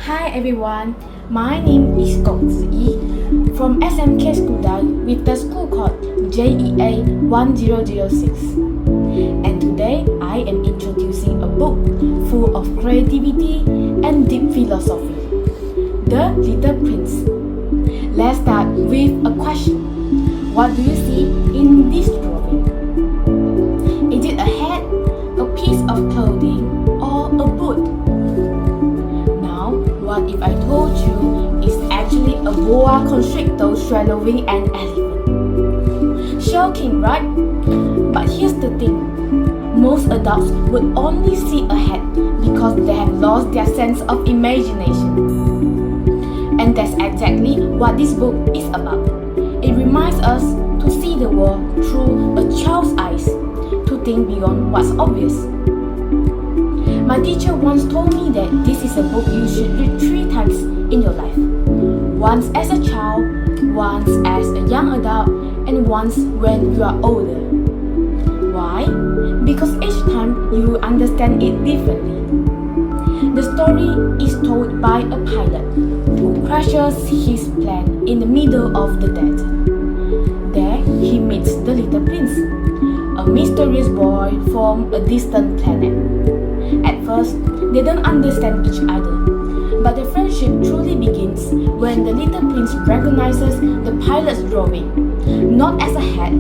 Hi everyone, my name is Yi from SMK SKUDAI with the school code JEA 1006. And today I am introducing a book full of creativity and deep philosophy, The Little Prince. Let's start with a question. What do you see in this drawing? Is it a hat, a piece of clothing, or a boot? Now, what if I told you it's actually a boa constrictor swallowing an elephant? Shocking, right? But here's the thing. Most adults would only see a hat because they have lost their sense of imagination. And that's exactly what this book is about. It reminds us to see the world through a child's eyes, to think beyond what's obvious. My teacher once told me that this is a book you should read 3 times in your life. Once as a child, once as a young adult, and once when you are older. Why? Because each time you will understand it differently. The story is told by a pilot who crashes his plane in the middle of the desert. There he meets the little prince, a mysterious boy from a distant planet. At first, they don't understand each other, but the friendship truly begins when the little prince recognizes the pilot's drawing, not as a hat,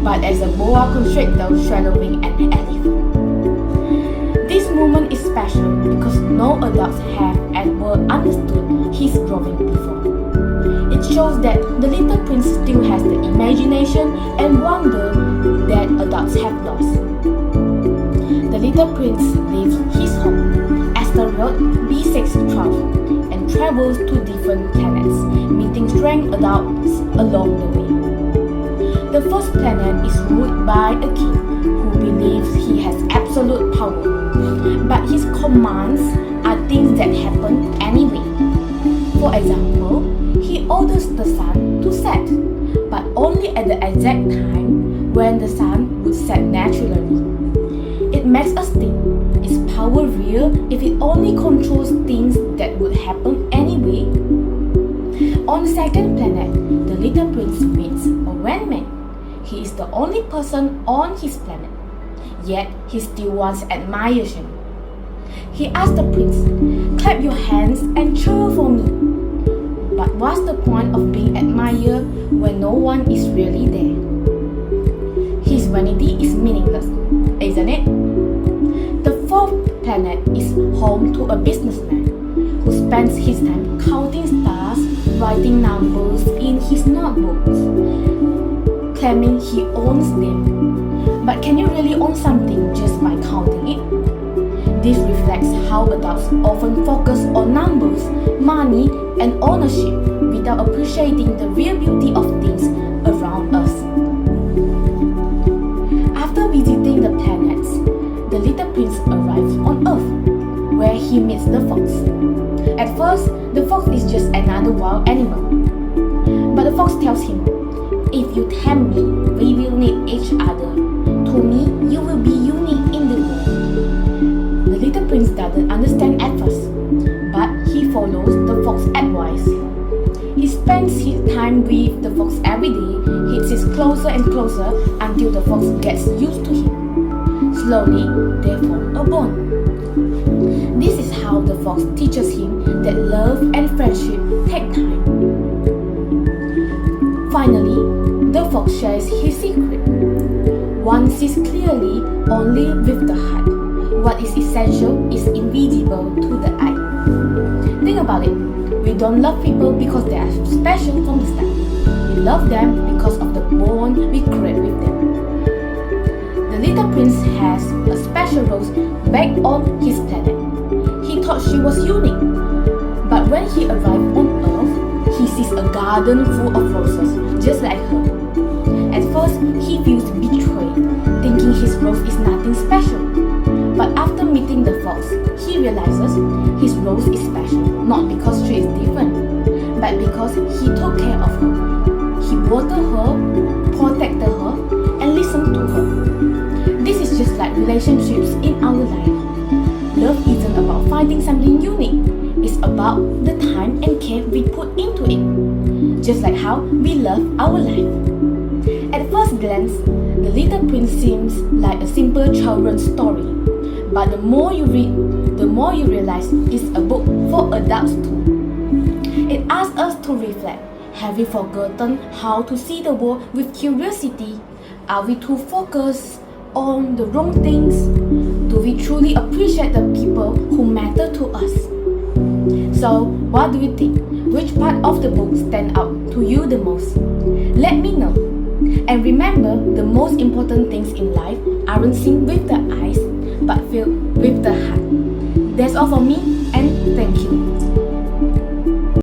but as a boa constrictor swallowing an elephant. This moment is special because no adults have ever understood his drawing before. It shows that the little prince still has the imagination and wonder that adults have lost. The little prince leaves his home, asteroid B612, and travels to different planets, meeting strange adults along the way. The first planet is ruled by a king who believes he has absolute power, but his commands are things that happen anyway. For example, he orders the sun to set, but only at the exact time when the sun would set naturally. It makes us think, is power real if it only controls things that would happen anyway? On the second planet, the little prince meets a wingman. He is the only person on his planet, yet he still wants admiration. He asks the prince, clap your hands and cheer for me. But what's the point of being admired when no one is really there? His vanity is meaningless, isn't it? The fourth planet is home to a businessman who spends his time counting stars, writing numbers in his notebooks, claiming he owns them. But can you really own something just by counting it? This reflects how adults often focus on numbers, money, and ownership without appreciating the real beauty of things around us. After visiting the planets, the little prince arrives on Earth, where he meets the fox. At first, the fox is just another wild animal. But the fox tells him, if you tame me, we will need each other. To me, you will be unique in the world. The little prince doesn't understand at first, but he follows the fox's advice. He spends his time with the fox every day. He sits closer and closer until the fox gets used to him. Slowly, they form a bond. This is how the fox teaches him that love and friendship take time. Finally, the fox shares his secret. One sees clearly only with the heart. What is essential is invisible to the eye. Think about it. We don't love people because they are special from the start. We love them because of the bond we create with them. The little prince has a special rose back on his planet. He thought she was unique. But when he arrived on Earth, he sees a garden full of roses, just like her. At first, he feels betrayed, thinking his rose is nothing special. But after meeting the fox, he realizes his rose is special, not because she is different, but because he took care of her. He watered her, protected her, and listened to her. This is just like relationships in our life. Love isn't about finding something unique, it's about about the time and care we put into it, just like how we love our life. At first glance, The Little Prince seems like a simple children's story, but the more you read, the more you realize it's a book for adults too. It asks us to reflect. Have we forgotten how to see the world with curiosity? Are we too focused on the wrong things? Do we truly appreciate the people who matter to us? So, what do you think? Which part of the book stands out to you the most? Let me know. And remember, the most important things in life aren't seen with the eyes, but felt with the heart. That's all for me, and thank you.